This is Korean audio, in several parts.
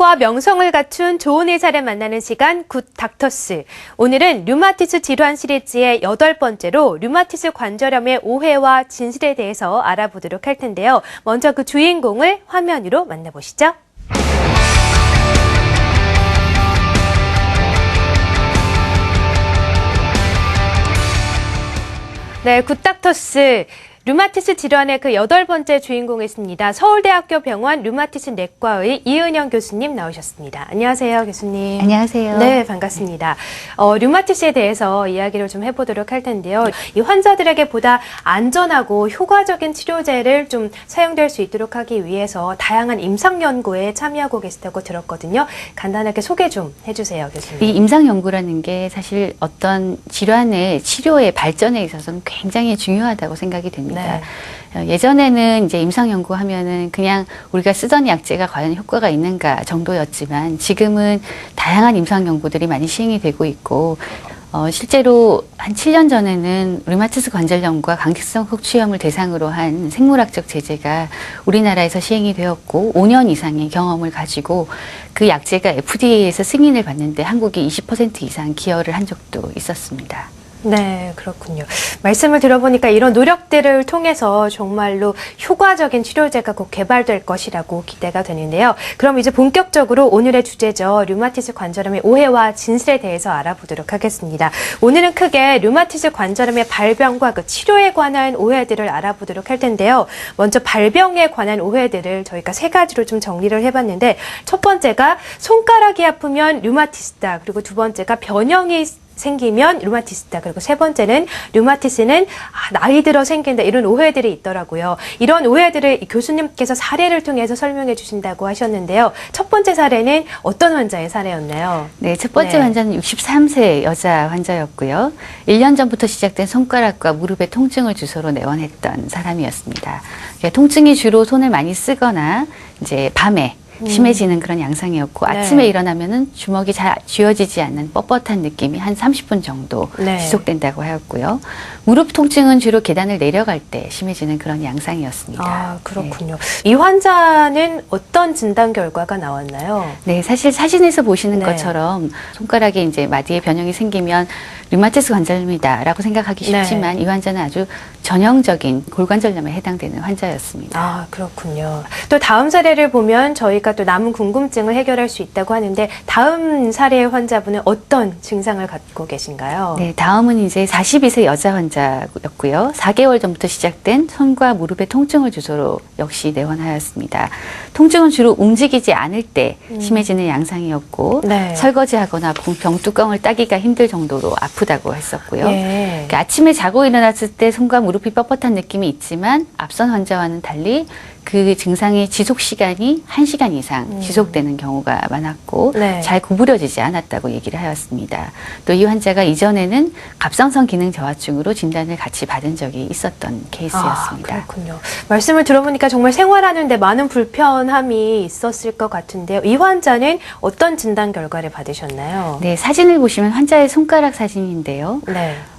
의도와 명성을 갖춘 좋은 의사를 만나는 시간 굿 닥터스. 오늘은 류마티스 질환 시리즈의 8번째로 류마티스 관절염의 오해와 진실에 대해서 알아보도록 할 텐데요. 먼저 그 주인공을 화면으로 만나보시죠. 네, 굿닥터스. 류마티스 질환의 그 8번째 주인공이십니다. 서울대학교 병원 류마티스 내과의 이은영 교수님 나오셨습니다. 안녕하세요, 교수님. 안녕하세요. 네, 반갑습니다. 류마티스에 대해서 이야기를 좀 해보도록 할 텐데요. 이 환자들에게 보다 안전하고 효과적인 치료제를 좀 사용될 수 있도록 하기 위해서 다양한 임상 연구에 참여하고 계시다고 들었거든요. 간단하게 소개 좀 해주세요, 교수님. 이 임상 연구라는 게 사실 어떤 질환의 치료의 발전에 있어서는 굉장히 중요하다고 생각이 됩니다. 네. 예전에는 이제 임상 연구하면은 그냥 우리가 쓰던 약제가 과연 효과가 있는가 정도였지만 지금은 다양한 임상 연구들이 많이 시행이 되고 있고 실제로 한 7년 전에는 류마티스 관절염과 강직성 척추염을 대상으로 한 생물학적 제재가 우리나라에서 시행이 되었고 5년 이상의 경험을 가지고 그 약제가 FDA에서 승인을 받는데 한국이 20% 이상 기여를 한 적도 있었습니다. 네, 그렇군요. 말씀을 들어보니까 이런 노력들을 통해서 정말로 효과적인 치료제가 곧 개발될 것이라고 기대가 되는데요. 그럼 이제 본격적으로 오늘의 주제죠. 류마티스 관절염의 오해와 진실에 대해서 알아보도록 하겠습니다. 오늘은 크게 류마티스 관절염의 발병과 그 치료에 관한 오해들을 알아보도록 할 텐데요. 먼저 발병에 관한 오해들을 저희가 3가지로 좀 정리를 해봤는데 첫 번째가 손가락이 아프면 류마티스다. 그리고 두 번째가 변형이 생기면 류마티스다. 그리고 세 번째는 류마티스는 나이 들어 생긴다. 이런 오해들이 있더라고요. 이런 오해들을 교수님께서 사례를 통해서 설명해 주신다고 하셨는데요. 첫 번째 사례는 어떤 환자의 사례였나요? 네, 첫 번째 환자는 63세 여자 환자였고요. 1년 전부터 시작된 손가락과 무릎의 통증을 주소로 내원했던 사람이었습니다. 통증이 주로 손을 많이 쓰거나 이제 밤에 심해지는 그런 양상이었고 아침에 일어나면은 주먹이 잘 쥐어지지 않는 뻣뻣한 느낌이 한 30분 정도 지속된다고 하였고요. 무릎 통증은 주로 계단을 내려갈 때 심해지는 그런 양상이었습니다. 아, 그렇군요. 이 환자는 어떤 진단 결과가 나왔나요? 네, 사실 사진에서 보시는 것처럼 손가락에 이제 마디에 변형이 생기면 류마티스 관절염이다라고 생각하기 쉽지만 이 환자는 아주 전형적인 골관절염에 해당되는 환자였습니다. 아, 그렇군요. 또 다음 사례를 보면 저희가 또 남은 궁금증을 해결할 수 있다고 하는데 다음 사례의 환자분은 어떤 증상을 갖고 계신가요? 네, 다음은 이제 42세 여자 환자였고요. 4개월 전부터 시작된 손과 무릎의 통증을 주소로 역시 내원하였습니다. 통증은 주로 움직이지 않을 때 심해지는 양상이었고 설거지하거나 병뚜껑을 따기가 힘들 정도로 아프다고 했었고요. 그러니까 아침에 자고 일어났을 때 손과 무릎이 뻣뻣한 느낌이 있지만 앞선 환자와는 달리 그 증상의 지속 시간이 1시간 이상 지속되는 경우가 많았고 잘 구부려지지 않았다고 얘기를 하였습니다. 또 이 환자가 이전에는 갑상선 기능 저하증으로 진단을 같이 받은 적이 있었던 케이스였습니다. 아, 그렇군요. 말씀을 들어보니까 정말 생활하는데 많은 불편함이 있었을 것 같은데요. 이 환자는 어떤 진단 결과를 받으셨나요? 네, 사진을 보시면 환자의 손가락 사진인데요.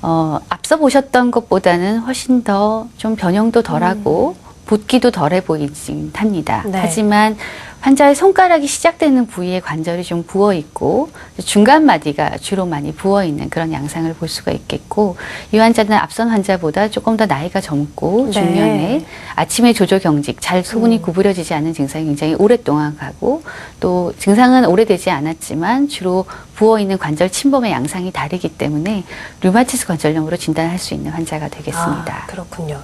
앞서 보셨던 것보다는 훨씬 더 좀 변형도 덜하고 붓기도 덜해 보이긴 합니다. 하지만 환자의 손가락이 시작되는 부위의 관절이 좀 부어 있고 중간 마디가 주로 많이 부어 있는 그런 양상을 볼 수가 있겠고 이 환자는 앞선 환자보다 조금 더 나이가 젊고 중년에 아침에 조조 경직, 잘 소근이 구부려지지 않는 증상이 굉장히 오랫동안 가고 또 증상은 오래되지 않았지만 주로 부어 있는 관절 침범의 양상이 다르기 때문에 류마티스 관절염으로 진단할 수 있는 환자가 되겠습니다. 아, 그렇군요.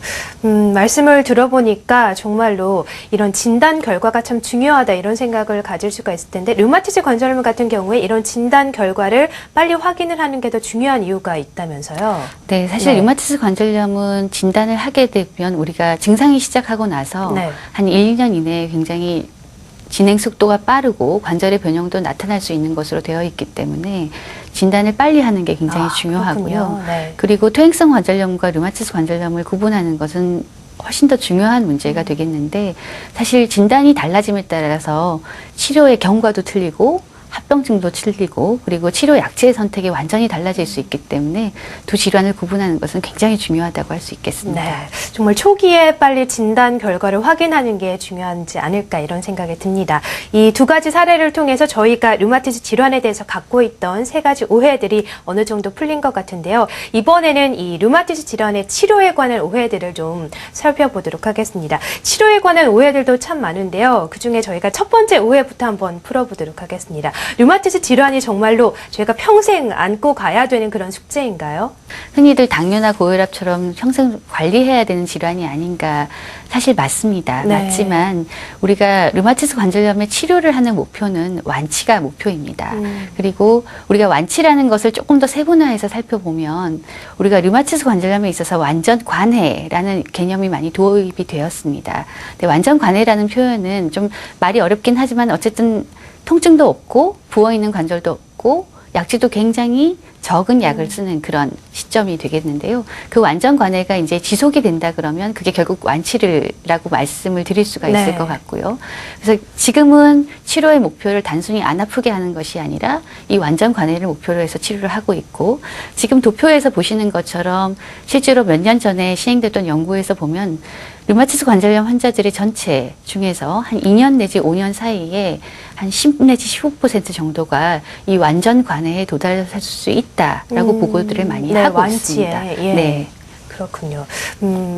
말씀을 들어보니까 정말로 이런 진단 결과가 참 중요하다 이런 생각을 가질 수가 있을 텐데 류마티스 관절염 같은 경우에 이런 진단 결과를 빨리 확인을 하는 게 더 중요한 이유가 있다면서요? 네, 사실 류마티스 관절염은 진단을 하게 되면 우리가 증상이 시작하고 나서 한 1, 2년 이내에 굉장히 진행 속도가 빠르고 관절의 변형도 나타날 수 있는 것으로 되어 있기 때문에 진단을 빨리 하는 게 굉장히 중요하고요. 그리고 퇴행성 관절염과 류마티스 관절염을 구분하는 것은 훨씬 더 중요한 문제가 되겠는데 사실 진단이 달라짐에 따라서 치료의 경과도 틀리고 합병증도 틀리고 그리고 치료 약제의 선택이 완전히 달라질 수 있기 때문에 두 질환을 구분하는 것은 굉장히 중요하다고 할 수 있겠습니다. 네, 정말 초기에 빨리 진단 결과를 확인하는 게 중요하지 않을까 이런 생각이 듭니다. 이 두 가지 사례를 통해서 저희가 류마티스 질환에 대해서 갖고 있던 세 가지 오해들이 어느 정도 풀린 것 같은데요. 이번에는 이 류마티스 질환의 치료에 관한 오해들을 좀 살펴보도록 하겠습니다. 치료에 관한 오해들도 참 많은데요. 그중에 저희가 첫 번째 오해부터 한번 풀어보도록 하겠습니다. 류마티스 질환이 정말로 저희가 평생 안고 가야 되는 그런 숙제인가요? 흔히들 당뇨나 고혈압처럼 평생 관리해야 되는 질환이 아닌가. 사실 맞습니다. 네. 맞지만 우리가 류마티스 관절염의 치료를 하는 목표는 완치가 목표입니다. 그리고 우리가 완치라는 것을 조금 더 세분화해서 살펴보면 우리가 류마티스 관절염에 있어서 완전 관해라는 개념이 많이 도입이 되었습니다. 근데 완전 관해라는 표현은 좀 말이 어렵긴 하지만 어쨌든 통증도 없고 부어있는 관절도 없고 약제도 굉장히 적은 약을 쓰는 그런 시점이 되겠는데요. 그 완전 관해가 이제 지속이 된다 그러면 그게 결국 완치라고 말씀을 드릴 수가 있을 네. 것 같고요. 그래서 지금은 치료의 목표를 단순히 안 아프게 하는 것이 아니라 이 완전 관해를 목표로 해서 치료를 하고 있고 지금 도표에서 보시는 것처럼 실제로 몇 년 전에 시행됐던 연구에서 보면 류마티스 관절염 환자들의 전체 중에서 한 2년 내지 5년 사이에 한 10 내지 15% 정도가 이 완전 관해에 도달할 수 있다라고 보고들을 많이 네, 하고 완치에, 있습니다. 예. 네. 그렇군요.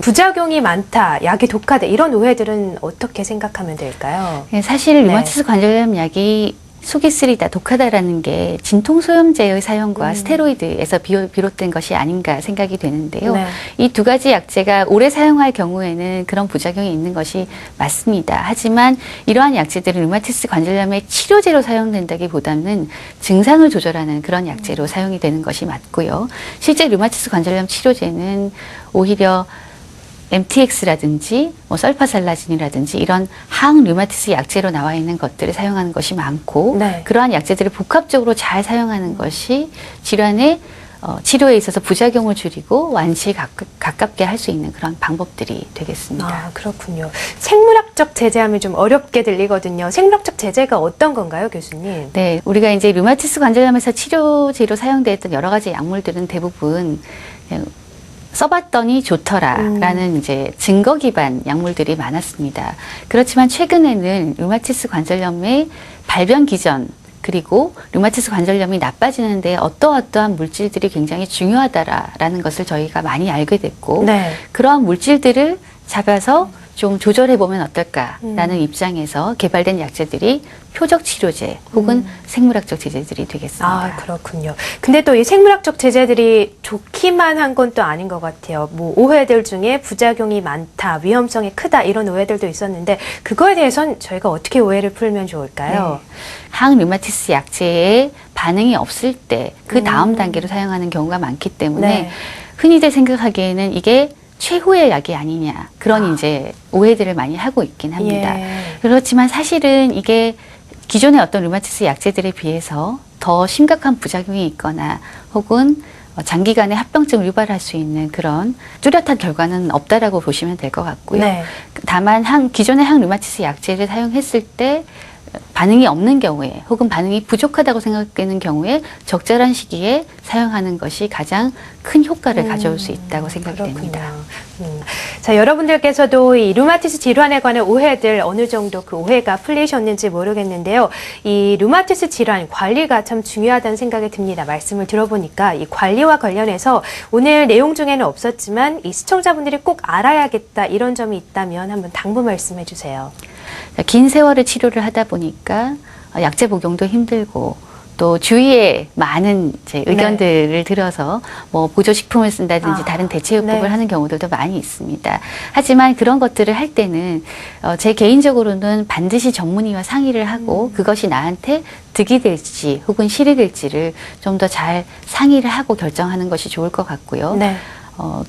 부작용이 많다, 약이 독하다 이런 오해들은 어떻게 생각하면 될까요? 사실 류마티스 관절염 약이 속이 쓰리다, 독하다라는 게 진통소염제의 사용과 스테로이드에서 비롯된 것이 아닌가 생각이 되는데요. 네. 이 두 가지 약제가 오래 사용할 경우에는 그런 부작용이 있는 것이 맞습니다. 하지만 이러한 약제들은 류마티스 관절염의 치료제로 사용된다기보다는 증상을 조절하는 그런 약제로 사용이 되는 것이 맞고요. 실제 류마티스 관절염 치료제는 오히려 MTX라든지 설파살라진이라든지 이런 항류마티스 약제로 나와 있는 것들을 사용하는 것이 많고 네. 그러한 약제들을 복합적으로 잘 사용하는 것이 질환의 치료에 있어서 부작용을 줄이고 완치에 가깝게 할 수 있는 그런 방법들이 되겠습니다. 아, 그렇군요. 생물학적 제재하면 좀 어렵게 들리거든요. 생물학적 제재가 어떤 건가요, 교수님? 네, 우리가 이제 류마티스 관절염에서 치료제로 사용되었던 여러 가지 약물들은 대부분 써봤더니 좋더라라는 이제 증거 기반 약물들이 많았습니다. 그렇지만 최근에는 류마티스 관절염의 발병 기전 그리고 류마티스 관절염이 나빠지는데 어떠한 물질들이 굉장히 중요하다라는 것을 저희가 많이 알게 됐고 네. 그러한 물질들을 잡아서 좀 조절해보면 어떨까라는 입장에서 개발된 약제들이 표적 치료제 혹은 생물학적 제재들이 되겠습니다. 아, 그렇군요. 근데 또 이 생물학적 제재들이 좋기만 한 건 또 아닌 것 같아요. 뭐 오해들 중에 부작용이 많다, 위험성이 크다 이런 오해들도 있었는데 그거에 대해서는 저희가 어떻게 오해를 풀면 좋을까요? 네. 항류마티스 약제에 반응이 없을 때 그 다음 단계로 사용하는 경우가 많기 때문에 네. 흔히들 생각하기에는 이게 최후의 약이 아니냐 그런 이제 오해들을 많이 하고 있긴 합니다. 예. 그렇지만 사실은 이게 기존의 어떤 류마티스 약제들에 비해서 더 심각한 부작용이 있거나 혹은 장기간의 합병증을 유발할 수 있는 그런 뚜렷한 결과는 없다라고 보시면 될 것 같고요. 네. 다만 기존의 항류마티스 약제를 사용했을 때 반응이 없는 경우에 혹은 반응이 부족하다고 생각되는 경우에 적절한 시기에 사용하는 것이 가장 큰 효과를 가져올 수 있다고 생각됩니다. 자, 여러분들께서도 이 류마티스 질환에 관한 오해들 어느 정도 그 오해가 풀리셨는지 모르겠는데요. 이 류마티스 질환 관리가 참 중요하다는 생각이 듭니다. 말씀을 들어보니까 이 관리와 관련해서 오늘 내용 중에는 없었지만 이 시청자분들이 꼭 알아야겠다 이런 점이 있다면 한번 당부 말씀해 주세요. 긴 세월을 치료를 하다 보니까 약제 복용도 힘들고 또 주위에 많은 이제 의견들을 들어서 뭐 보조식품을 쓴다든지 다른 대체요법을 하는 경우들도 많이 있습니다. 하지만 그런 것들을 할 때는 제 개인적으로는 반드시 전문의와 상의를 하고 그것이 나한테 득이 될지 혹은 실이 될지를 좀 더 잘 상의를 하고 결정하는 것이 좋을 것 같고요. 네.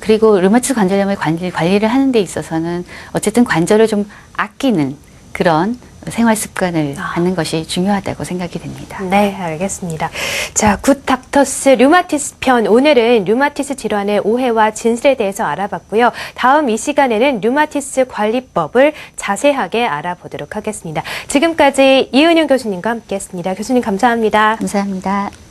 그리고 류마티스 관절염의 관리를 하는 데 있어서는 어쨌든 관절을 좀 아끼는 그런 생활 습관을 갖는 것이 중요하다고 생각이 됩니다. 네, 알겠습니다. 자, 굿 닥터스 류마티스 편, 오늘은 류마티스 질환의 오해와 진실에 대해서 알아봤고요. 다음 이 시간에는 류마티스 관리법을 자세하게 알아보도록 하겠습니다. 지금까지 이은영 교수님과 함께했습니다. 교수님 감사합니다. 감사합니다.